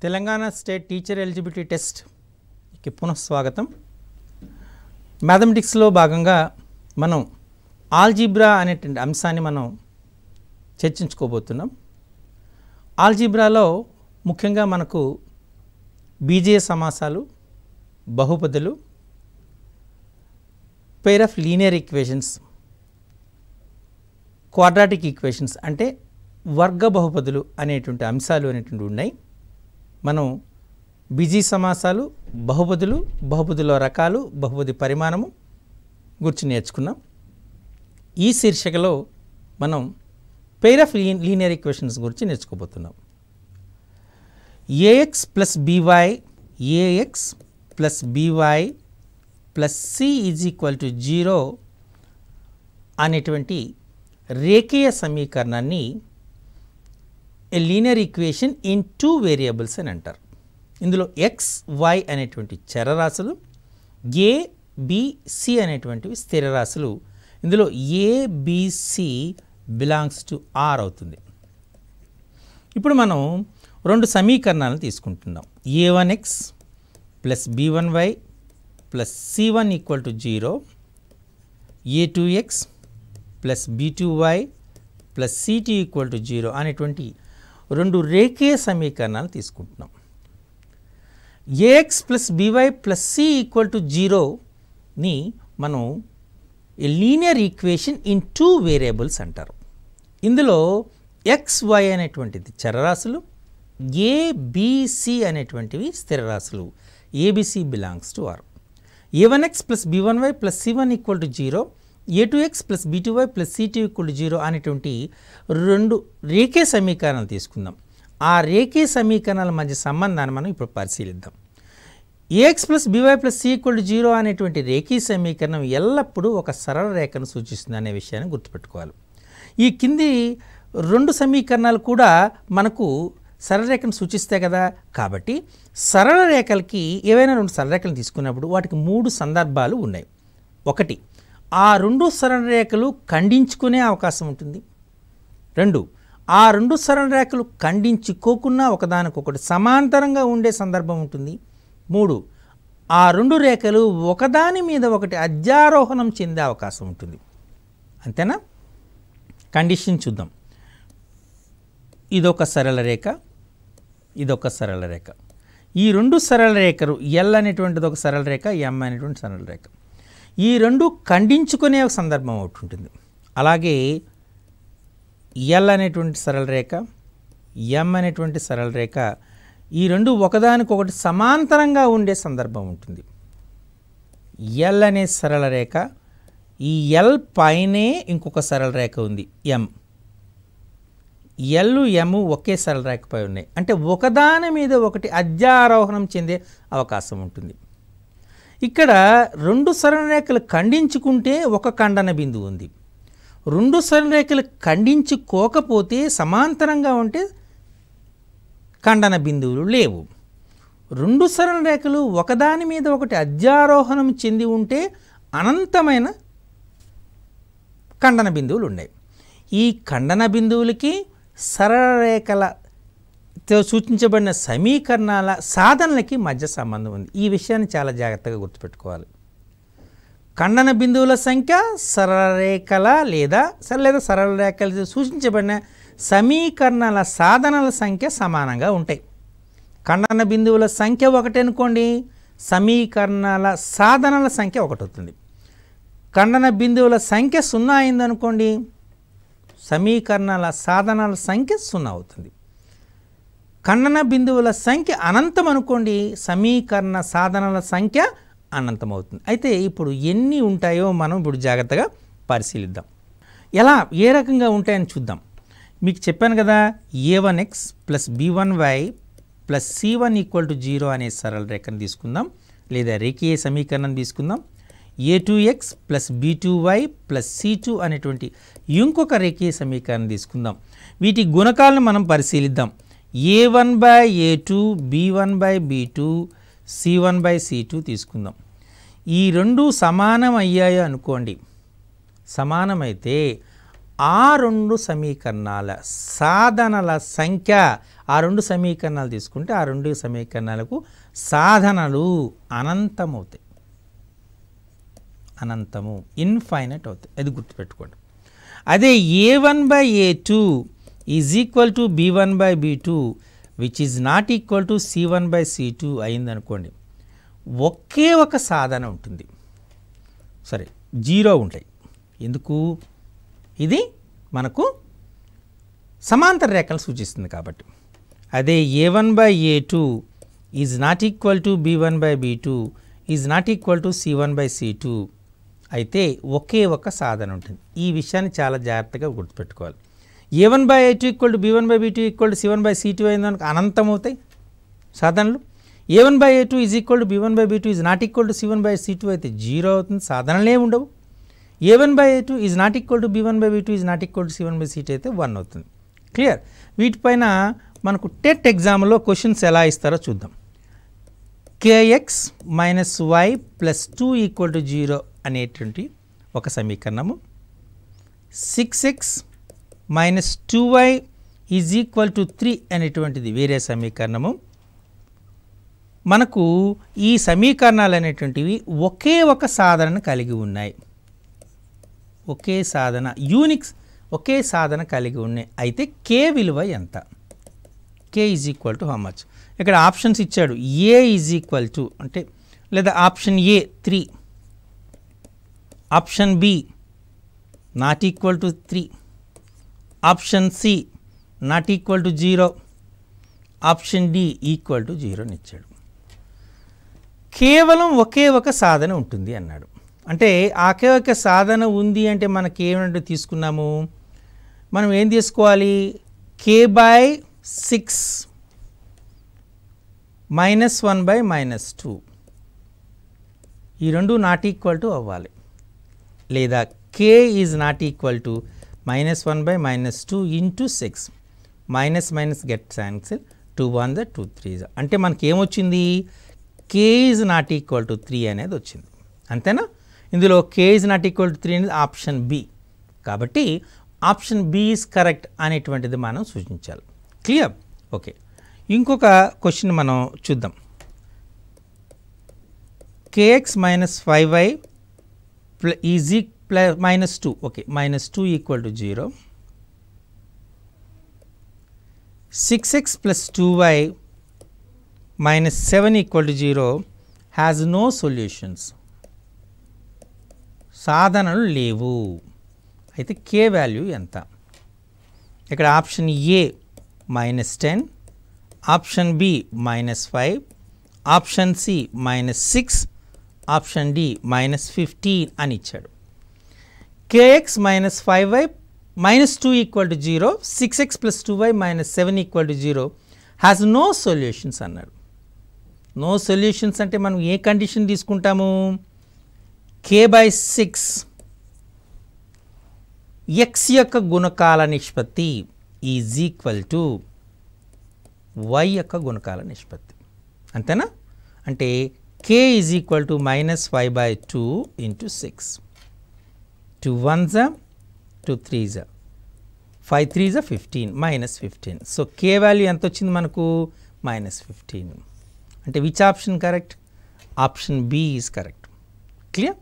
Telangana state teacher eligibility టెస్ట్కి పునఃస్వాగతం. మ్యాథమెటిక్స్లో భాగంగా మనం ఆల్జీబ్రా అనేటువంటి అంశాన్ని మనం చర్చించుకోబోతున్నాం. ఆల్జీబ్రాలో ముఖ్యంగా మనకు బీజీయ సమాసాలు, బహుపదులు, pair of linear equations, quadratic equations అంటే వర్గ బహుపదులు అనేటువంటి అంశాలు అనేటువంటి ఉన్నాయి. మనం బీజీ సమాసాలు, బహుపదులు, బహుపదుల రకాలు, బహుపది పరిమాణము గురించి నేర్చుకున్నాం. ఈ శీర్షికలో మనం పెయిర్ ఆఫ్ లీనియర్ ఈక్వేషన్స్ గురించి నేర్చుకోబోతున్నాం. A x plus b y, a x plus b y plus c is equal to 0 అనేటువంటి రేఖీయ సమీకరణాన్ని a linear equation in 2 variables అని అంటారు. ఇందులో ఎక్స్, వై అనేటువంటి చరరాశులు, ఏ, బి, సి అనేటువంటివి స్థిరరాశులు. ఇందులో a, b, c belongs to R అవుతుంది. ఇప్పుడు మనం రెండు సమీకరణాలను తీసుకుంటున్నాం. a1x plus b1y plus c1 equal to 0, a2x plus b2y plus c2 equal to 0 అనేటువంటి రెండు రేఖీయ సమీకరణాలు తీసుకుంటున్నాం. A x plus b y plus c equal to 0ని మనం a linear equation in 2 variables అంటారు. ఇందులో ఎక్స్, వై అనేటువంటిది చరరాశులు, ఏబిసి అనేటువంటివి స్థిరరాశులు. A b c belongs to R. a1x plus b1y plus c1 equal to 0, a2x plus b2y plus c2 equal to 0 అనేటువంటి రెండు రేఖీయ సమీకరణాలు తీసుకుందాం. ఆ రేఖీయ సమీకరణాల మధ్య సంబంధాన్ని మనం ఇప్పుడు పరిశీలిద్దాం. ax plus by plus c equal to 0 అనేటువంటి రేఖీయ సమీకరణం ఎల్లప్పుడూ ఒక సరళ రేఖను సూచిస్తుంది అనే విషయాన్ని గుర్తుపెట్టుకోవాలి. ఈ కింది రెండు సమీకరణాలు కూడా మనకు సరళ రేఖను సూచిస్తాయి కదా. కాబట్టి సరళ రేఖలకి ఏవైనా రెండు సరళ రేఖలు తీసుకున్నప్పుడు వాటికి 3 సందర్భాలు ఉన్నాయి. ఒకటి, ఆ రెండు సరళ రేఖలు ఖండించుకునే అవకాశం ఉంటుంది. 2, ఆ రెండు సరళ రేఖలు ఖండించుకోకుండా ఒకదానికొకటి సమాంతరంగా ఉండే సందర్భం ఉంటుంది. 3, ఆ రెండు రేఖలు ఒకదాని మీద ఒకటి అధ్యారోహణం చెందే అవకాశం ఉంటుంది. అంతేనా? కండిషన్ చూద్దాం. ఇదొక సరళ రేఖ, ఇదొక సరళ రేఖ. ఈ రెండు సరళ రేఖలు ఎల్ అనేటువంటిది ఒక సరళ రేఖ, ఎం అనేటువంటి సరళ రేఖ. ఈ రెండు ఖండించుకునే ఒక సందర్భం ఒకటి ఉంటుంది. అలాగే ఎల్ అనేటువంటి సరళ రేఖ, ఎం అనేటువంటి సరళ రేఖ, ఈ రెండు ఒకదానికొకటి సమాంతరంగా ఉండే సందర్భం ఉంటుంది. ఎల్ అనే సరళ రేఖ, ఈ ఎల్ పైనే ఇంకొక సరళ రేఖ ఉంది ఎం. ఎల్, ఎం ఒకే సరళ రేఖపై ఉన్నాయి. అంటే ఒకదాని మీద ఒకటి అధ్యారోహణం చెందే అవకాశం ఉంటుంది. ఇక్కడ రెండు సరళ రేఖలు ఖండించుకుంటే ఒక ఖండన బిందువు ఉంది. రెండు సరళ రేఖలు ఖండించుకోకపోతే సమాంతరంగా ఉంటే ఖండన బిందువులు లేవు. రెండు సరళ రేఖలు ఒకదాని మీద ఒకటి అధ్యారోహణం చెంది ఉంటే అనంతమైన ఖండన బిందువులు ఉన్నాయి. ఈ ఖండన బిందువులకి సరళ రేఖలతో సూచించబడిన సమీకరణాల సాధనలకి మధ్య సంబంధం ఉంది. ఈ విషయాన్ని చాలా జాగ్రత్తగా గుర్తుపెట్టుకోవాలి. ఖండన బిందువుల సంఖ్య సరళ రేఖల లేదా సరళ రేఖలతో సూచించబడిన సమీకరణాల సాధనల సంఖ్య సమానంగా ఉంటాయి. ఖండన బిందువుల సంఖ్య 1 అనుకోండి, సమీకరణాల సాధనల సంఖ్య 1 అవుతుంది. ఖండన బిందువుల సంఖ్య 0 అయిందనుకోండి, సమీకరణాల సాధనాల సంఖ్య 0 అవుతుంది. ఖండన బిందువుల సంఖ్య అనంతం అనుకోండి, సమీకరణ సాధనాల సంఖ్య అనంతం అవుతుంది. అయితే ఇప్పుడు ఎన్ని ఉంటాయో మనం ఇప్పుడు జాగ్రత్తగా పరిశీలిద్దాం. ఎలా, ఏ రకంగా ఉంటాయని చూద్దాం. మీకు చెప్పాను కదా, a1x plus b1y plus c1 equal to 0 అనే సరళ రేఖను తీసుకుందాం, లేదా రేఖీయ సమీకరణం తీసుకుందాం. a2x plus b2y plus c2 అనేటువంటి ఇంకొక రేఖీయ సమీకరణం తీసుకుందాం. వీటి గుణకాలను మనం పరిశీలిద్దాం. a1 by a2, b1 by b2, c1 by c2 తీసుకుందాం. ఈ రెండు సమానం అయ్యాయో అనుకోండి, సమానమైతే ఆ రెండు సమీకరణాల సాధనల సంఖ్య, ఆ రెండు సమీకరణాలు తీసుకుంటే ఆ రెండు సమీకరణాలకు సాధనలు అనంతమవుతాయి, అనంతము ఇన్ఫైనైట్ అవుతాయి. అది గుర్తుపెట్టుకోండి. అదే a1/a2 is equal to b1/b2 which is not equal to c1/c2 అయిందనుకోండి, ఒకే ఒక సాధన ఉంటుంది. సరే, 0 ఉంటాయి. ఎందుకు? ఇది మనకు సమాంతర రేఖలు సూచిస్తుంది కాబట్టి. అదే a1/a2 is not equal to b1/b2 is not equal to c1/c2 అయితే ఒకే ఒక సాధన ఉంటుంది. ఈ విషయాన్ని చాలా జాగ్రత్తగా గుర్తుపెట్టుకోవాలి. a1/a2 equal to b1/b2 equal to c1/c2 అయిందనుకో అనంతం అవుతాయి సాధనలు. a1/a2 is equal to b1/b2 is not equal to c1/c2 అయితే 0 అవుతుంది, సాధనలే ఉండవు. a1/a2 is not equal to b1/b2 is not equal to c1/c2 అయితే 1 అవుతుంది. క్లియర్? వీటిపైన మనకు టెట్ ఎగ్జామ్లో క్వశ్చన్స్ ఎలా ఇస్తారో చూద్దాం. kx minus y plus 2 equal to 0 అనేటువంటి ఒక సమీకరణము, 6x minus 2y is equal to 3 అనేటువంటిది వేరే సమీకరణము. మనకు ఈ సమీకరణాలు అనేటువంటివి ఒకే ఒక సాధనను కలిగి ఉన్నాయి, ఒకే సాధన, యూనిక్స్ ఒకే సాధన కలిగి ఉన్నాయి. అయితే k విలువ ఎంత? k is equal to how much? ఇక్కడ ఆప్షన్స్ ఇచ్చాడు. a ఈజ్ ఈక్వల్ టు అంటే లేదా option A 3, option B not equal to 3, option C not equal to 0, option D equal to 0 అని ఇచ్చాడు. కేవలం ఒకే ఒక సాధన ఉంటుంది అన్నాడు. అంటే ఒకే ఒక సాధన ఉంది అంటే మనకి ఏమంటే తీసుకున్నాము, మనం ఏం తీసుకోవాలి? k/6 -1/-2 ఈ రెండు నాట్ ఈక్వల్ టు అవ్వాలి. లేదా k is not equal to -1/-2 into 6 minus minus get cancel 2 1 2 3 అంటే మనకి ఏమొచ్చింది? k is not equal to 3 అనేది వచ్చింది. అంతేనా? ఇందులో k is not equal to 3 అనేది ఆప్షన్ బి. కాబట్టి ఆప్షన్ బి ఈజ్ కరెక్ట్ అనేటువంటిది మనం సూచించాలి. క్లియర్? ఓకే, ఇంకొక క్వశ్చన్ మనం చూద్దాం. kx minus 5y is -2 okay -2 equal to 0, 6x plus 2y minus 7 equal to 0 has no solutions. సాధనలు లేవు. అయితే k వాల్యూ ఎంత? ఇక్కడ option A -10, option B -5, option C -6, option D -15 అని ఇచ్చాడు. kx minus 5y -2 equal to 0, 6x plus 2y -7 equal to 0 has no solutions అన్నాడు. No solutions అంటే మనం ఏ కండిషన్ తీసుకుంటాము? k/6 x యొక్క గుణకాల నిష్పత్తి ఈజ్ ఈక్వల్ టు y యొక్క గుణకాల నిష్పత్తి. అంతేనా? అంటే k is equal to -5/2 into 6, 2 1s 2 3s 5 3s 15 -15. So k value ఎంత వచ్చింది మనకు? -15. అంటే which option correct? Option B is correct. Clear?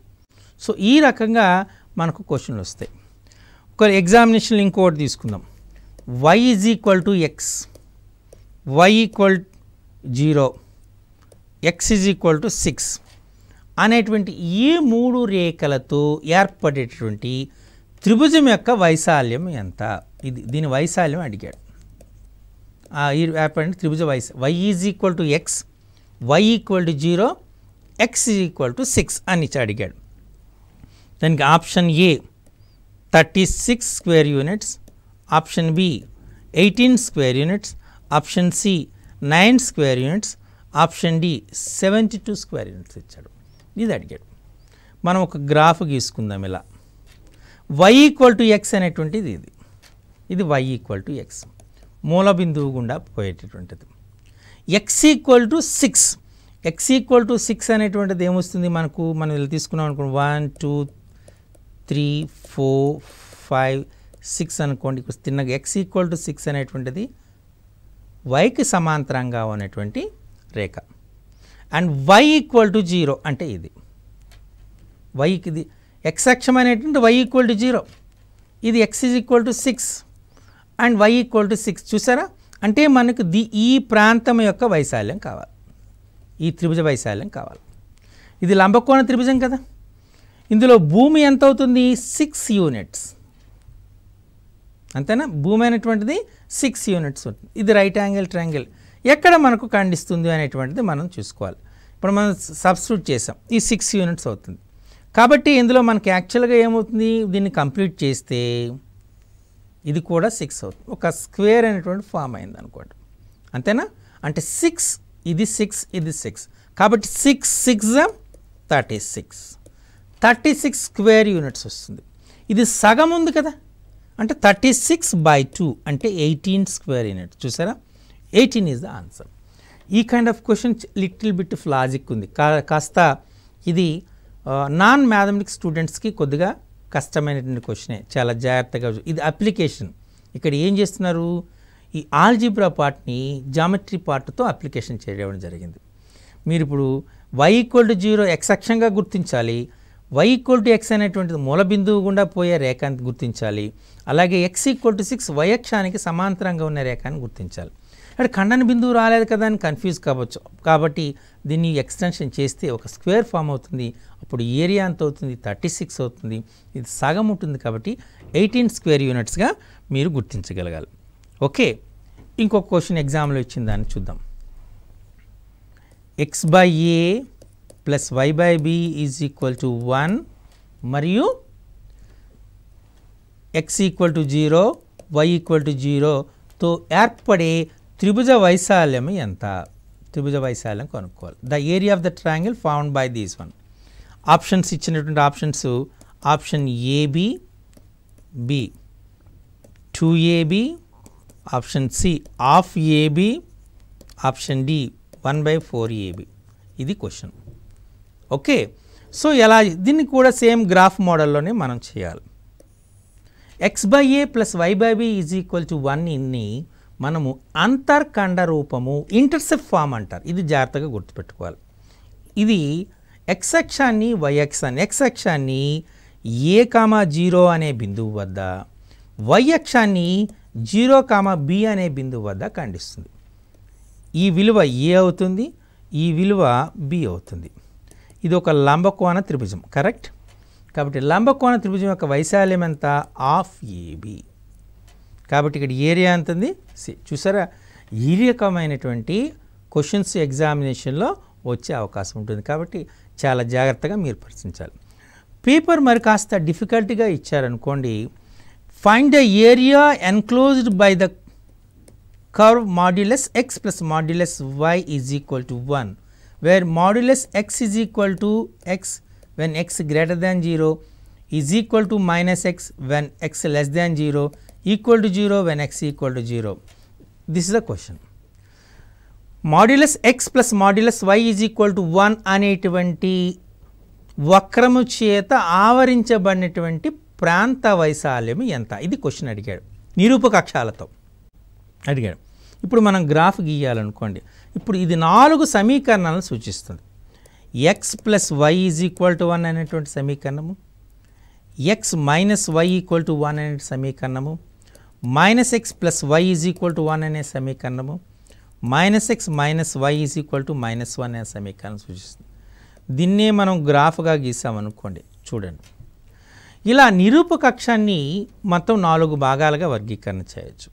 So ఈ రకంగా మనకు క్వశ్చన్లు వస్తాయి. ఒక ఎగ్జామినేషన్ ఇంకోటి తీసుకుందాం. y is equal to x, y equal 0, x is equal to 6 అనేటువంటి ఈ మూడు రేఖలతో ఏర్పడేటువంటి త్రిభుజం యొక్క వైశాల్యం ఎంత? దీని వైశాల్యం అడిగాడు. ఈ ఏర్పడిన త్రిభుజ y is equal to x, y equal to 0, x is equal to 6 అని అడిగాడు. దానికి option A 36 square units, option B 18 square units, option C 9 square units, option D 72 square units ఇచ్చాడు. ఇది అడిగాడు. మనం ఒక గ్రాఫ్ గీసుకుందాం. ఇలా y ఈక్వల్ టు x అనేటువంటిది ఇది y ఈక్వల్ టు x, మూల బిందువు గుండా పోయేటటువంటిది. x equal to 6, x equal to 6 అనేటువంటిది ఏమొస్తుంది మనకు? మనం ఇలా తీసుకున్నాం అనుకోండి, 1 2 3 4 5 6 అనుకోండి, తిన్నగా x ఈక్వల్ టు 6 అనేటువంటిది వైకి సమాంతరంగా ఉన్నటువంటి రేఖ. అండ్ y ఈక్వల్ టు 0 అంటే ఇది వైకి, ఇది x అక్షం అనేటువంటి y ఈక్వల్ టు 0, ఇది x is equal to 6 and y equal to 6. చూసారా, అంటే మనకు ఈ ప్రాంతం యొక్క వైశాల్యం కావాలి, ఈ త్రిభుజ వైశాల్యం కావాలి. ఇది లంబకోణ త్రిభుజం కదా, ఇందులో భూమి ఎంత అవుతుంది 6 యూనిట్స్ అంతేనా, భూమి అనేటువంటిది 6 యూనిట్స్ ఉంటుంది. ఇది రైట్ యాంగిల్ ట్రయాంగిల్ ఎక్కడ మనకు ఖండిస్తుంది అనేటువంటిది మనం చూసుకోవాలి. ఇప్పుడు మనం సబ్స్టిట్యూట్ చేసాం, ఈ 6 యూనిట్స్ అవుతుంది. కాబట్టి ఇందులో మనకి యాక్చువల్గా ఏమవుతుంది, దీన్ని కంప్లీట్ చేస్తే ఇది కూడా 6 అవుతుంది, ఒక స్క్వేర్ అనేటువంటి ఫామ్ అయింది అనుకోండి, అంతేనా. అంటే 6 ఇది 6 ఇది 6, కాబట్టి 6 6 36 స్క్వేర్ యూనిట్స్ వస్తుంది. ఇది సగం ఉంది కదా, అంటే 36/2 అంటే 18 స్క్వేర్ యూనిట్స్. చూసారా, 18 ఈజ్ ద ఆన్సర్. ఈ kind of question little bit of logic ఉంది, కాస్త ఇది నాన్ మ్యాథమెటిక్స్ స్టూడెంట్స్కి కొద్దిగా కష్టమైనటువంటి క్వశ్చనే, చాలా జాగ్రత్తగా. ఇది అప్లికేషన్, ఇక్కడ ఏం చేస్తున్నారు, ఈ ఆల్జీబ్రా పార్ట్ని జామెట్రీ పార్ట్తో అప్లికేషన్ చేయడం జరిగింది. మీరు ఇప్పుడు y ఈక్వల్ టు 0 x అక్షంగా గుర్తించాలి, y ఈక్వల్ టు x అనేటువంటిది మూల బిందువు గుండా పోయే రేఖాన్ని గుర్తించాలి, అలాగే x ఈక్వల్ టు 6 y అక్షానికి సమాంతరంగా ఉన్న రేఖాన్ని గుర్తించాలి. అంటే ఖండన బిందువు రాలేదు కదా అని కన్ఫ్యూజ్ కావచ్చు, కాబట్టి దీన్ని ఎక్స్టెన్షన్ చేస్తే ఒక స్క్వేర్ ఫామ్ అవుతుంది. అప్పుడు ఏరియా ఎంత అవుతుంది, 36 అవుతుంది. ఇది సగం ఉంటుంది కాబట్టి 18 స్క్వేర్ యూనిట్స్గా మీరు గుర్తించగలగాలి. ఓకే, ఇంకొక క్వశ్చన్ ఎగ్జామ్లో ఇచ్చిన దాన్ని చూద్దాం. x/a plus y/b is equal to 1 మరియు x equal to 0 y equal to 0తో ఏర్పడే త్రిభుజ వైశాల్యం ఎంత, త్రిభుజ వైశాల్యం కనుక్కోవాలి. The area of the triangle found by these one. Options ఇచ్చినటువంటి options, option AB B 2AB, option C half AB, option D 1/4AB. ఇది క్వశ్చన్. ఓకే, సో ఎలా దీన్ని కూడా సేమ్ గ్రాఫ్ మోడల్లోనే మనం చేయాలి. x/a plus y/b is equal to 1 ఇన్ని మనము అంతర్ఖండ రూపము, ఇంటర్సెప్ట్ ఫామ్ అంటారు. ఇది జాగ్రత్తగా గుర్తుపెట్టుకోవాలి. ఇది x అక్షాన్ని x అక్షాన్ని a,0 అనే బిందువు వద్ద, y అక్షాన్ని 0,b అనే బిందువు వద్ద ఖండిస్తుంది. ఈ విలువ a అవుతుంది, ఈ విలువ b అవుతుంది. ఇది ఒక లంబకోణ త్రిభుజం, కరెక్ట్. కాబట్టి లంబకోణ త్రిభుజం యొక్క వైశాల్యం ఎంత, హాఫ్ AB. కాబట్టి ఇక్కడ ఏరియా ఎంత ఉంది, చూసారా, ఈ రకమైనటువంటి క్వశ్చన్స్ ఎగ్జామినేషన్లో వచ్చే అవకాశం ఉంటుంది. కాబట్టి చాలా జాగ్రత్తగా మీరు పరిశీలించాలి. పేపర్ మరి కాస్త డిఫికల్ట్గా ఇచ్చారనుకోండి, find the area enclosed by the curve modulus x plus modulus y is equal to 1, where modulus x is equal to x when x greater than 0 is equal to minus x when x less than 0, equal to 0 when x equal to 0. This is the question. Modulus x plus modulus y is equal to 1 అనేటువంటి వక్రము చేత ఆవరించబడినటువంటి ప్రాంత వైశాల్యం ఎంత, ఇది question అడిగాడు, నిరూపక అక్షాలతో అడిగాడు. ఇప్పుడు మనం గ్రాఫ్ గీయాలనుకోండి. ఇప్పుడు ఇది 4 సమీకరణాలను సూచిస్తుంది. x plus y is equal to 1 అనేటువంటి సమీకరణము, x minus y equal to 1 అనే సమీకరణము, minus x plus y is equal to 1 అనే సమీకరణము, minus x minus y is equal to -1 అనే సమీకరణం సూచిస్తుంది. దీన్నే మనం గ్రాఫ్గా గీసామనుకోండి. చూడండి, ఇలా నిరూపక అక్షాన్ని మొత్తం 4 భాగాలుగా వర్గీకరణ చేయొచ్చు.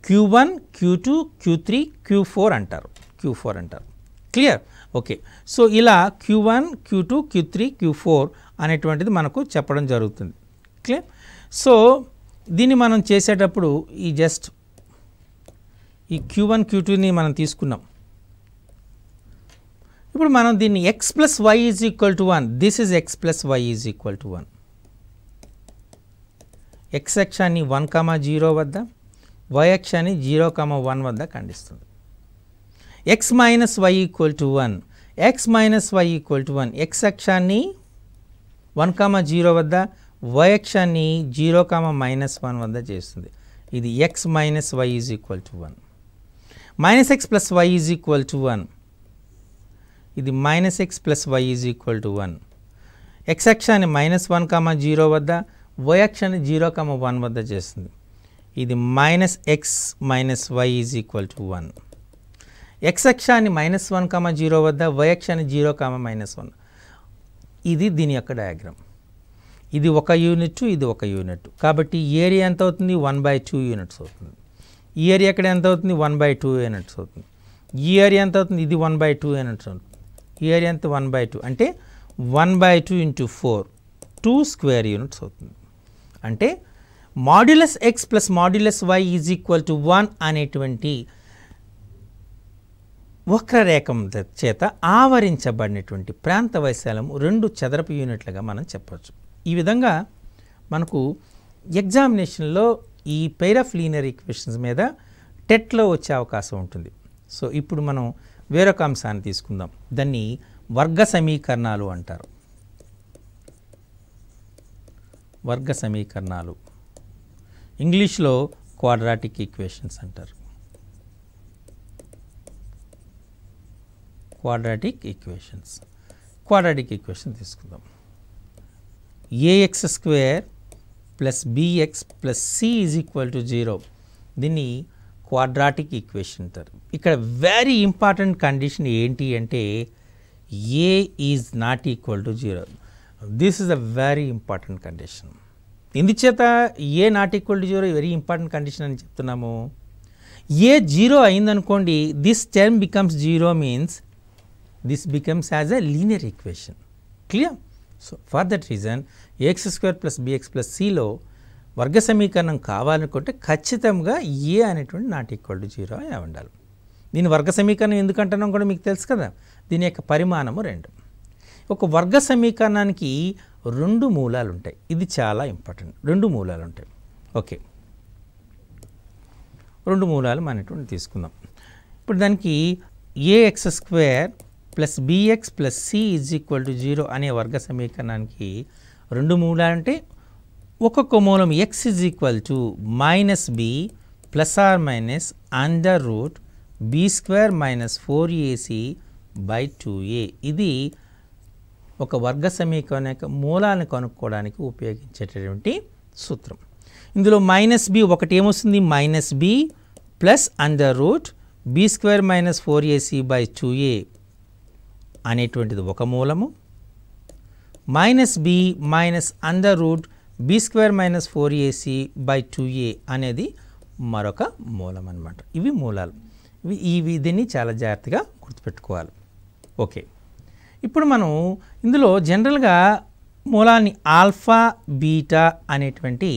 Q1, Q2, Q3, Q4 అంటారు, Q4 అంటారు. క్లియర్? ఓకే, సో ఇలా Q1, Q2, Q3, Q4 అనేటువంటిది మనకు చెప్పడం జరుగుతుంది. క్లియర్? సో దీన్ని మనం చేసేటప్పుడు ఈ జస్ట్ ఈ Q1, Q2ని మనం తీసుకున్నాం. ఇప్పుడు మనం దీన్ని x plus y is equal to 1, this is x plus y is equal to 1. x అక్షాన్ని 1,0 వద్ద, y అక్షాన్ని 0,1 వద్ద ఖండిస్తుంది. x minus y equal to 1, x minus y equal to 1, x అక్షాన్ని 1,0 వద్ద, y అక్షాన్ని 0, -1 వద్ద చేస్తుంది. ఇది x minus y is equal to 1. -x plus y is equal to 1. ఇది -x plus y is equal to 1. x అక్షాన్ని -1, 0 వద్ద, y అక్షాన్ని 0, 1 వద్ద చేస్తుంది. ఇది -x minus y is equal to 1. x అక్షాన్ని -1, 0 వద్ద, y అక్షాన్ని 0, -1. ఇది దీని యొక్క డయాగ్రామ్. ఇది ఒక యూనిట్, ఇది ఒక యూనిట్. కాబట్టి ఏరియా ఎంత అవుతుంది? 1/2 యూనిట్స్ అవుతుంది. ఈ ఏరియా ఎక్కడ ఎంత అవుతుంది? 1/2 యూనిట్స్ అవుతుంది. ఈ ఏరియా ఎంత అవుతుంది? ఇది 1/2 యూనిట్స్ అవుతుంది. ఈ ఏరియా ఎంత? 1/2 అంటే 1/2 × 4 2 స్క్వేర్ యూనిట్స్ అవుతుంది. అంటే modulus x plus modulus y is equal to 1 అనేటువంటి వక్రరేఖం చేత ఆవరించబడినటువంటి ప్రాంత వైశాల్యం 2 చదరపు యూనిట్లుగా మనం చెప్పవచ్చు. ఈ విధంగా మనకు ఎగ్జామినేషన్లో ఈ పెయిర్ ఆఫ్ లీనియర్ ఈక్వేషన్స్ మీద టెట్లో వచ్చే అవకాశం ఉంటుంది. సో ఇప్పుడు మనం వేరొక అంశాన్ని తీసుకుందాం. దాన్ని వర్గ సమీకరణాలు అంటారు. వర్గ సమీకరణాలు ఇంగ్లీష్లో క్వాడ్రాటిక్ ఈక్వేషన్స్ అంటారు. క్వాడ్రాటిక్ ఈక్వేషన్ తీసుకుందాం. ax² plus bx plus c is equal to 0. దీన్ని క్వాడ్రాటిక్ ఈక్వేషన్ అంటారు. ఇక్కడ వెరీ ఇంపార్టెంట్ కండిషన్ ఏంటి అంటే a is not equal to 0. This is a very important condition. ఎందుచేత a not equal to 0 very important condition అని చెప్తున్నాము? a 0 అయిందనుకోండి, this term becomes 0 means this becomes as a linear equation. Clear? So for that reason ax² plus bx plus c లో వర్గ సమీకరణం కావాలనుకుంటే ఖచ్చితంగా a అనేటువంటి నాట్ ఈక్వల్ టు 0 అయి ఉండాలి. దీని వర్గ సమీకరణం ఎందుకంటున్నాం కూడా మీకు తెలుసు కదా. దీని యొక్క పరిమాణము 2. ఒక వర్గ సమీకరణానికి 2 మూలాలు ఉంటాయి. ఇది చాలా ఇంపార్టెంట్. 2 మూలాలు ఉంటాయి. ఓకే, 2 మూలాలు మనటువంటి తీసుకుందాం. ఇప్పుడు దానికి ax² plus bx plus c is equal to 0 అనే వర్గ సమీకరణానికి 2 మూలాలు అంటే ఒక్కొక్క మూలం x is equal to -b plus or minus √b² minus 4ac/2a. ఇది ఒక వర్గ సమీకరణం యొక్క మూలాలను కనుక్కోవడానికి ఉపయోగించేటటువంటి సూత్రం. ఇందులో -b ఒకటి ఏమొస్తుంది? -b plus √b² minus 4ac/2a అనేటువంటిది ఒక మూలము. -b minus √b² minus 4ac/2a అనేది మరొక మూలం అన్నమాట. ఇవి మూలాలు. దీన్ని చాలా జాగ్రత్తగా గుర్తుపెట్టుకోవాలి. ఓకే, ఇప్పుడు మనం ఇందులో జనరల్గా మూలాన్ని ఆల్ఫా, బీటా అనేటువంటి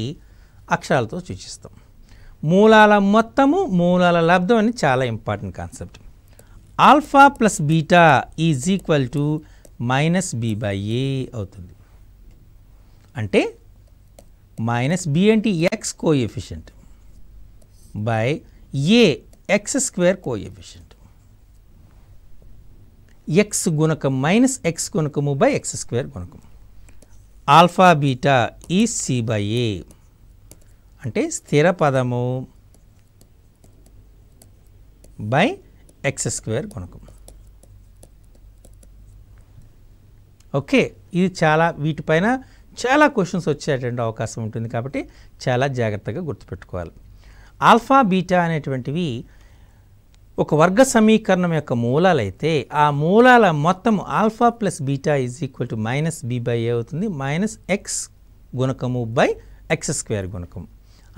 అక్షరాలతో సూచిస్తాం. మూలాల మొత్తము, మూలాల లబ్ధం అని చాలా important concept. Alpha plus beta is equal to -b/a అవుతుంది. అంటే -b అంటే x coefficient by a x² coefficient. x గుణకం మైనస్ x గుణకము బై x² గుణకం. ఆల్ఫా బీటా ఈ c/a అంటే స్థిర పదము బై x² గుణకం. ఓకే, ఇది చాలా వీటిపైన చాలా క్వశ్చన్స్ వచ్చేటువంటి అవకాశం ఉంటుంది కాబట్టి చాలా జాగ్రత్తగా గుర్తుపెట్టుకోవాలి. ఆల్ఫా బీటా అనేటువంటివి ఒక వర్గ సమీకరణం యొక్క మూలాలు అయితే ఆ మూలాల మొత్తం alpha plus beta is equal to -b/a అవుతుంది. -x గుణకము బై x² గుణకం.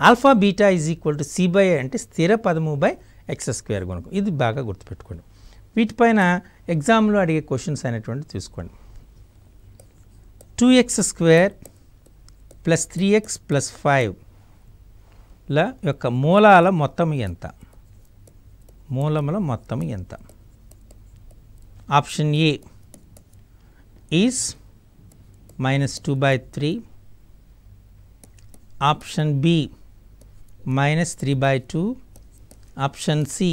Alpha beta is equal to c/a అంటే స్థిర పదము బై x² గుణకం. ఇది బాగా గుర్తుపెట్టుకోండి. వీటిపైన ఎగ్జామ్లో అడిగే క్వశ్చన్స్ అనేటువంటి తీసుకోండి. 2x² ప్లస్ 3x ప్లస్ 5ల యొక్క మూలాల మొత్తం ఎంత? మూలముల మొత్తం ఎంత? Option A is -2/3, option B -3/2, option C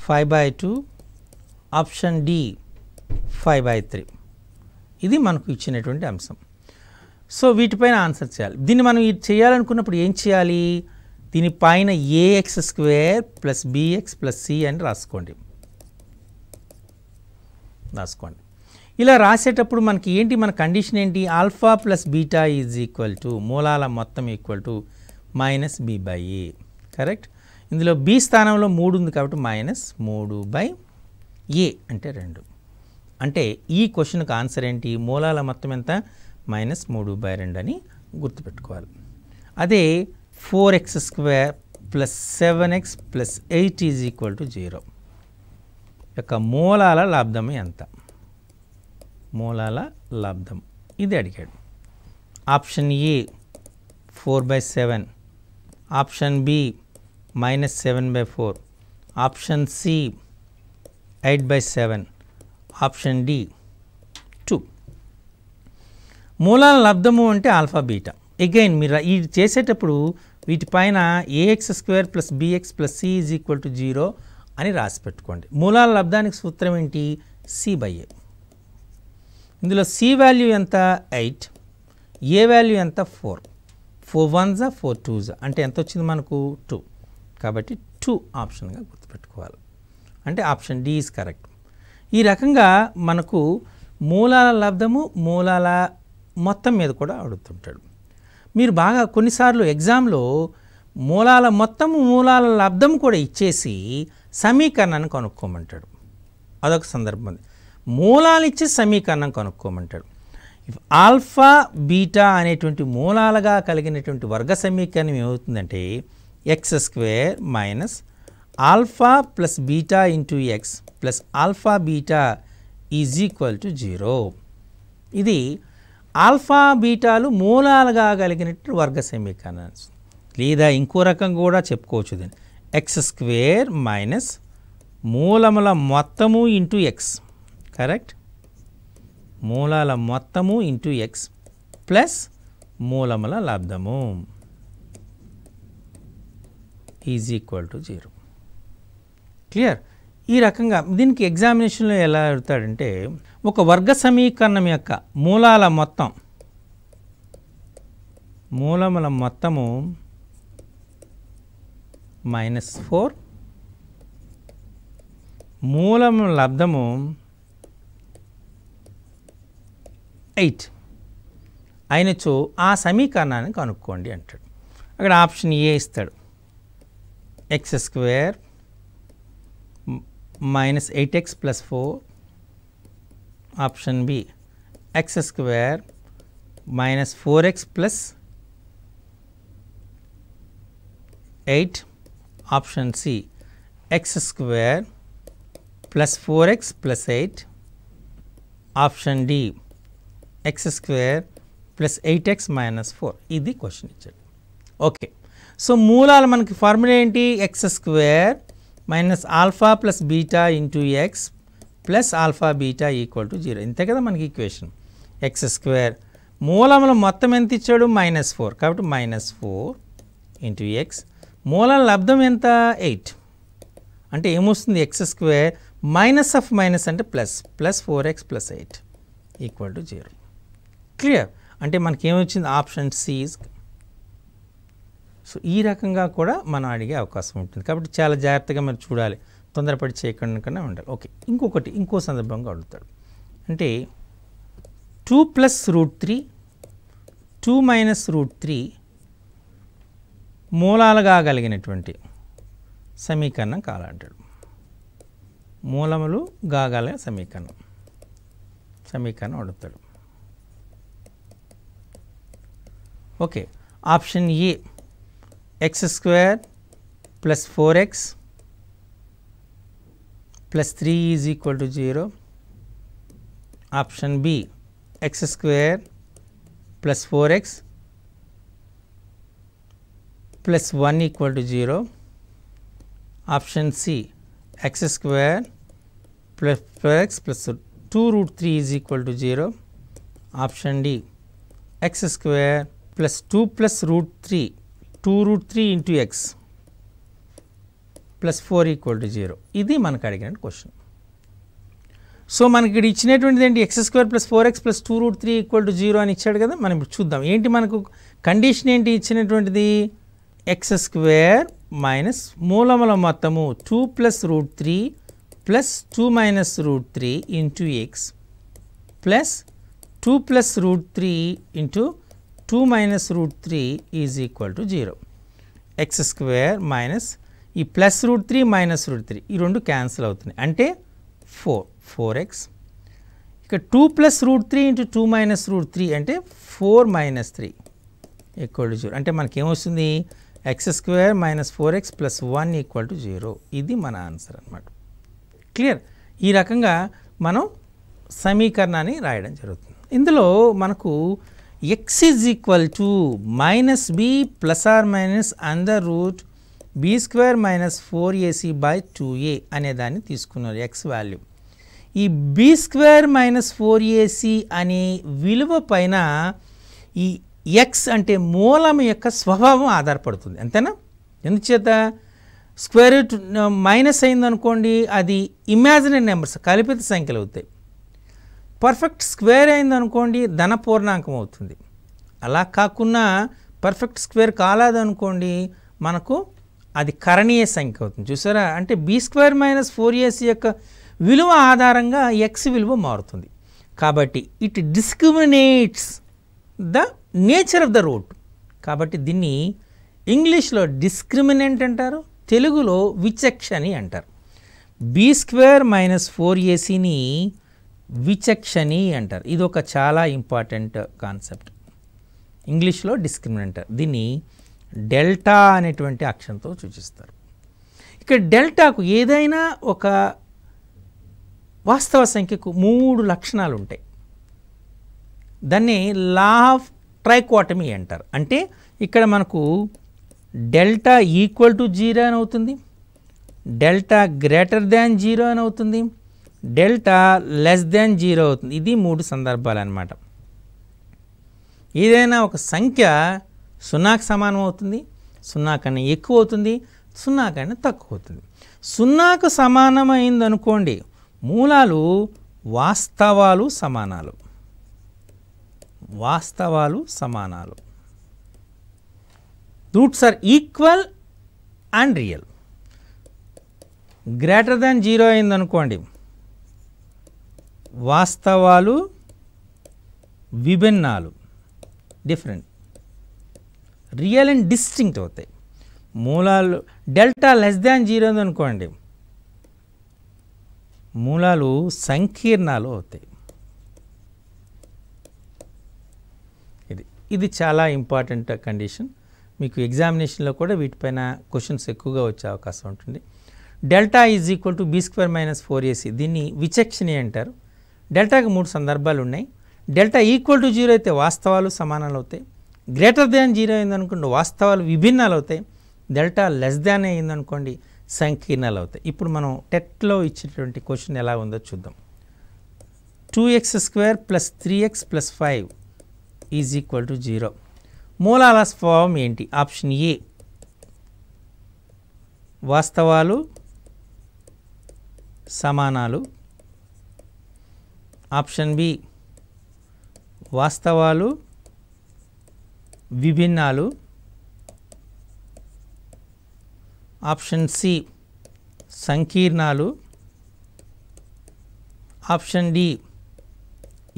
5/2, option D 5/3. ఇది మనకు ఇచ్చినటువంటి అంశం. సో వీటిపైన ఆన్సర్ చేయాలి. దీన్ని మనం ఇది చేయాలనుకున్నప్పుడు ఏం చేయాలి? దీనిపైన a x square plus b x plus c అని రాసుకోండి. ఇలా రాసేటప్పుడు మనకి ఏంటి, మన కండిషన్ ఏంటి? Alpha plus beta is equal to మూలాల మొత్తం equal to minus b by a. Correct. ఇందులో బి స్థానంలో 3 ఉంది కాబట్టి మైనస్ 3 బై ఏ అంటే 2. అంటే ఈ క్వశ్చన్కి ఆన్సర్ ఏంటి? మూలాల మొత్తం ఎంత? మైనస్ 3 బై 2 అని గుర్తుపెట్టుకోవాలి. అదే 4x square plus 7x plus 8 is equal to 0 యొక్క మూలాల లబ్ధం ఎంత? మూలాల లబ్ధం ఇది అడిగాడు. Option A 4/7, option B -7/4, option C 8/7, option D 2. మూలాల లబ్ధము అంటే ఆల్ఫా బీటా. అగైన్ మీరు ఇది చేసేటప్పుడు వీటిపైన a x square plus b x plus c is equal to 0 అని రాసి పెట్టుకోండి. మూలాల లబ్ధానికి సూత్రం ఏంటి? C by a. ఇందులో సి వాల్యూ ఎంత? 8, ఏ వాల్యూ ఎంత? 4. 4 1s 4 2s అంటే ఎంత వచ్చింది మనకు? 2. కాబట్టి 2 ఆప్షన్గా గుర్తుపెట్టుకోవాలి. అంటే ఆప్షన్ డి ఈజ్ కరెక్ట్. ఈ రకంగా మనకు మూలాల లబ్ధము, మూలాల మొత్తం మీద కూడా అడుగుతుంటాడు. మీరు బాగా కొన్నిసార్లు ఎగ్జామ్లో మూలాల మొత్తము మూలాల లబ్ధం కూడా ఇచ్చేసి సమీకరణాన్ని కనుక్కోమంటాడు. అదొక సందర్భం ఉంది. మూలాలు ఇచ్చే సమీకరణం కనుక్కోమంటాడు. ఆల్ఫా బీటా అనేటువంటి మూలాలుగా కలిగినటువంటి వర్గ సమీకరణం ఏమవుతుందంటే X square minus alpha plus beta into x plus alpha beta is equal to 0. ఇది ఆల్ఫా బీటాలు మూలాలుగా కలిగినటువంటి వర్గ సమీకరణం. లేదా ఇంకో రకం కూడా చెప్పుకోవచ్చు. దీన్ని ఎక్స్ స్క్వేర్ మైనస్ మూలముల మొత్తము ఇంటూ ఎక్స్. కరెక్ట్. మూలాల మొత్తము ఇంటూ ఎక్స్ ప్లస్ మూలముల లబ్ధము ఈజ్ ఈక్వల్ టు 0. క్లియర్. ఈ రకంగా దీనికి ఎగ్జామినేషన్లో ఎలా అడుగుతాడంటే ఒక వర్గ సమీకరణం యొక్క మూలాల మొత్తం, మూలముల మొత్తము -4, మూలముల లబ్ధము 8 అయినచో ఆ సమీకరణాన్ని కనుక్కోండి అంటాడు. అక్కడ ఆప్షన్ ఏ ఇస్తాడు. X square minus 8x plus 4, option B x square minus 4x plus 8, option C x square plus 4x plus 8, option D x square plus 8x minus 4. ఇది క్వశ్చన్ ఇచ్చాడు. ఓకే. సో మూలాలు మనకి formula ఏంటి? X square minus alpha plus beta into x plus alpha beta equal to 0. ఇంతే కదా మనకి equation. X square మూలముల మొత్తం ఎంత ఇచ్చాడు? -4 కాబట్టి -4 ఇంటూ ఎక్స్. మూలాల లబ్ధం ఎంత? 8 అంటే ఏమొస్తుంది? X square minus of minus అంటే plus, plus 4x plus 8 equal to 0. Clear. అంటే మనకి ఏమొచ్చింది? Option C. సో ఈ రకంగా కూడా మనం అడిగే అవకాశం ఉంటుంది. కాబట్టి చాలా జాగ్రత్తగా మనం చూడాలి, తొందరపడి చేయకుండా ఉండాలి. ఓకే. ఇంకో సందర్భంగా అడుగుతాడు. అంటే 2 + √3 2 - √3 మూలాలుగా కలిగినటువంటి సమీకరణం కావాలంటాడు. మూలములు గాగల సమీకరణం అడుగుతాడు. Okay. Option A x square plus 4x plus 3 is equal to 0. Option B x square plus 4x plus 1 equal to 0. Option C x square plus 4x plus 2 √3 is equal to 0. Option D x square plus 2 plus √3 2 √3 into x plus 4 equal to 0. ఇది మనకు అడిగిన question. So మనకి ఇక్కడ ఇచ్చినటువంటిది ఏంటి, X square plus 4x plus 2√3 = 0 అని ఇచ్చాడు కదా. మనం ఇప్పుడు చూద్దాం ఏంటి మనకు కండిషన్ ఏంటి ఇచ్చినటువంటిది, ఎక్స్ స్క్వేర్ మైనస్ మూలముల మొత్తము 2 + √3 plus 2 - √3 into x plus 2 + √3 into 2 - √3 is equal to 0. X square minus ఈ ప్లస్ √3 మైనస్ √3 ఈ రెండు క్యాన్సిల్ అవుతున్నాయి అంటే 4x. ఇక 2 + √3 ఇంటూ 2 - √3 అంటే 4 - 3 = 0. అంటే మనకి ఏమొస్తుంది, x square minus 4x plus 1 = 0. ఇది మన ఆన్సర్ అన్నమాట. క్లియర్. ఈ రకంగా మనం సమీకరణాన్ని రాయడం జరుగుతుంది. ఇందులో మనకు x is equal to -b + or -√b² - 4ac/2a అనే దాన్ని తీసుకున్నారు x వాల్యూ. ఈ b² - 4ac అనే విలువ పైన ఈ x అంటే మూలం యొక్క స్వభావం ఆధారపడుతుంది, అంతేనా. ఎందుచేత స్క్వేర్ రూట్ మైనస్ అయిందనుకోండి అది ఇమాజినరీ నెంబర్స్ కల్పిత సంఖ్యలు అవుతాయి. పర్ఫెక్ట్ స్క్వేర్ అయిందనుకోండి ధన పూర్ణాంకం అవుతుంది. అలా కాకుండా పర్ఫెక్ట్ స్క్వేర్ కాలేదనుకోండి మనకు అది కరణీయ సంఖ్య అవుతుంది. చూసారా, అంటే b² - 4ac యొక్క విలువ ఆధారంగా x విలువ మారుతుంది. కాబట్టి it discriminates the nature of the root. కాబట్టి దీన్ని ఇంగ్లీష్లో డిస్క్రిమినెంట్ అంటారు, తెలుగులో విచక్షణి అంటారు. b² - 4acని విచక్షణి అంటారు. ఇది ఒక చాలా ఇంపార్టెంట్ కాన్సెప్ట్. ఇంగ్లీష్లో డిస్క్రిమినెంట్, దీన్ని డెల్టా అనేటువంటి అక్షరంతో సూచిస్తారు. ఇక్కడ డెల్టాకు ఏదైనా ఒక వాస్తవ సంఖ్యకు 3 లక్షణాలు ఉంటాయి. దాన్ని లా ఆఫ్ ట్రైకోటమీ అంటారు. అంటే ఇక్కడ మనకు డెల్టా ఈక్వల్ టు 0 అని అవుతుంది, డెల్టా గ్రేటర్ దాన్ 0 అని అవుతుంది, డెల్టా లెస్ దాన్ 0 అవుతుంది. ఇది 3 సందర్భాలు అన్నమాట. ఏదైనా ఒక సంఖ్య 0కి సమానం అవుతుంది, 0 కన్నా ఎక్కువ అవుతుంది, 0 కన్నా తక్కువ అవుతుంది. 0కు సమానమైంది అనుకోండి మూలాలు వాస్తవాలు సమానాలు, వాస్తవాలు సమానాలు, roots are equal and real. Greater than 0 అయింది అనుకోండి వాస్తవాలు విభిన్నాలు, డిఫరెంట్, రియల్ అండ్ డిస్టింక్ట్ అవుతాయి. మూలాలు డెల్టా లెస్ దాన్ 0 అనుకోండి మూలాలు సంకీర్ణాలు అవుతాయి. ఇది చాలా ఇంపార్టెంట్ కండిషన్. మీకు ఎగ్జామినేషన్లో కూడా వీటిపైన క్వశ్చన్స్ ఎక్కువగా వచ్చే అవకాశం ఉంటుంది. Delta is equal to b² - 4ac, దీన్ని విచక్షణి అంటారు. డెల్టాకి 3 సందర్భాలు ఉన్నాయి. డెల్టా ఈక్వల్ టు 0 అయితే వాస్తవాలు సమానాలు అవుతాయి, గ్రేటర్ దాన్ 0 అయిందనుకోండి వాస్తవాలు విభిన్నాలు అవుతాయి, డెల్టా లెస్ దాన్ అయిందనుకోండి సంకీర్ణాలు అవుతాయి. ఇప్పుడు మనం టెట్లో ఇచ్చినటువంటి క్వశ్చన్ ఎలా ఉందో చూద్దాం. 2x² + 3x + 5 is equal to 0. మూలాల స్వభావం ఏంటి? ఆప్షన్ ఏ వాస్తవాలు సమానాలు, ఆప్షన్ బి వాస్తవాలు విభిన్నాలు, ఆప్షన్ సి సంకీర్ణాలు, ఆప్షన్ డి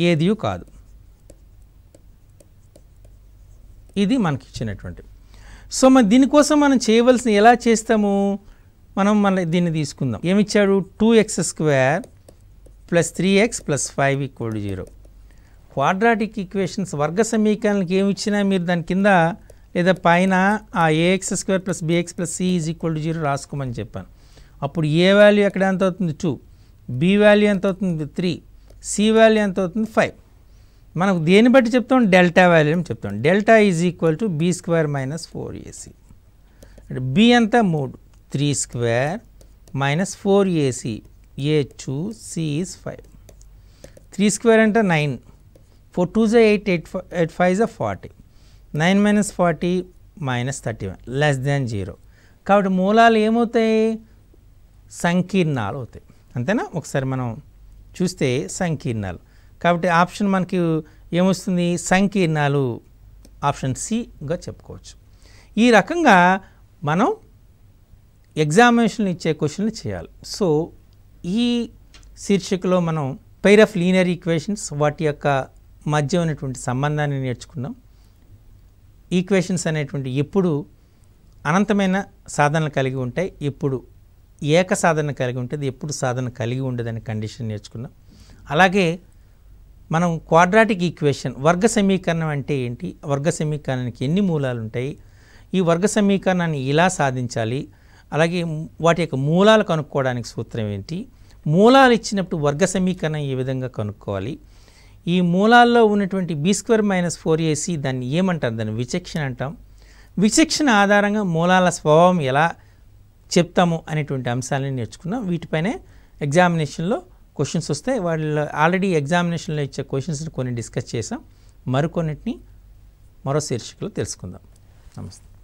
ఏది కాదు. ఇది మనకి ఇచ్చినటువంటి. సో మరి దీనికోసం మనం చేయవలసిన ఎలా చేస్తాము, మనం మళ్ళీ దీన్ని తీసుకుందాం. ఏమిచ్చాడు? 2x² + 3x + 5 = 0. క్వాడ్రాటిక్ ఈక్వేషన్స్ వర్గ సమీకరణాలకు ఏమి ఇచ్చినా మీరు దాని కింద లేదా పైన ఆ ax² + bx + c = 0 రాసుకోమని చెప్పాను. అప్పుడు ఏ వాల్యూ ఎక్కడ ఎంత అవుతుంది? 2, బి వాల్యూ ఎంత అవుతుంది? 3, సి వాల్యూ ఎంత అవుతుంది? 5. మనకు దేని బట్టి చెప్తాం? డెల్టా వాల్యూ అని చెప్తాం. Delta is equal to b² - 4ac. అంటే బి ఎంత? 3, 3² - 4ac, a 2, c is 5. 3² అంటే 9, 4 2 8, 8 5 40, 9 - 40 - 31 లెస్ దాన్ 0. కాబట్టి మూలాలు ఏమవుతాయి? సంకీర్ణాలు అవుతాయి. అంతేనా? ఒకసారి మనం చూస్తే సంకీర్ణాలు. కాబట్టి ఆప్షన్ మనకి ఏమొస్తుంది? సంకీర్ణాలు ఆప్షన్ సిగా చెప్పుకోవచ్చు. ఈ రకంగా మనం ఎగ్జామినేషన్లు ఇచ్చే క్వశ్చన్లు చేయాలి. సో ఈ శీర్షికలో మనం పెయిర్ ఆఫ్ లీనియర్ ఈక్వేషన్స్ వాటి యొక్క మధ్య ఉన్నటువంటి సంబంధాన్ని నేర్చుకున్నాం. ఈక్వేషన్స్ అనేటువంటి ఎప్పుడు అనంతమైన సాధనలు కలిగి ఉంటాయి, ఎప్పుడు ఏక సాధన కలిగి ఉంటుంది, ఎప్పుడు సాధన కలిగి ఉండదనే కండిషన్ నేర్చుకున్నాం. అలాగే మనం క్వాడ్రాటిక్ ఈక్వేషన్ వర్గ సమీకరణం అంటే ఏంటి, వర్గ సమీకరణానికి ఎన్ని మూలాలు ఉంటాయి, ఈ వర్గ సమీకరణాన్ని ఇలా సాధించాలి, అలాగే వాటి యొక్క మూలాలు కనుక్కోవడానికి సూత్రం ఏంటి, మూలాలు ఇచ్చినప్పుడు వర్గ సమీకరణం ఏ విధంగా కనుక్కోవాలి, ఈ మూలాల్లో ఉన్నటువంటి b² - 4ac దాన్ని ఏమంటారు, దాన్ని విచక్షణ అంటాం. విచక్షణ ఆధారంగా మూలాల స్వభావం ఎలా చెప్తాము అనేటువంటి అంశాలను నేర్చుకున్నాం. వీటిపైనే ఎగ్జామినేషన్లో క్వశ్చన్స్ వస్తాయి. వాళ్ళు ఆల్రెడీ ఎగ్జామినేషన్లో ఇచ్చే క్వశ్చన్స్ని కొన్ని డిస్కస్ చేసాం. మరికొన్నిటిని మరో శీర్షికలో తెలుసుకుందాం. నమస్తే.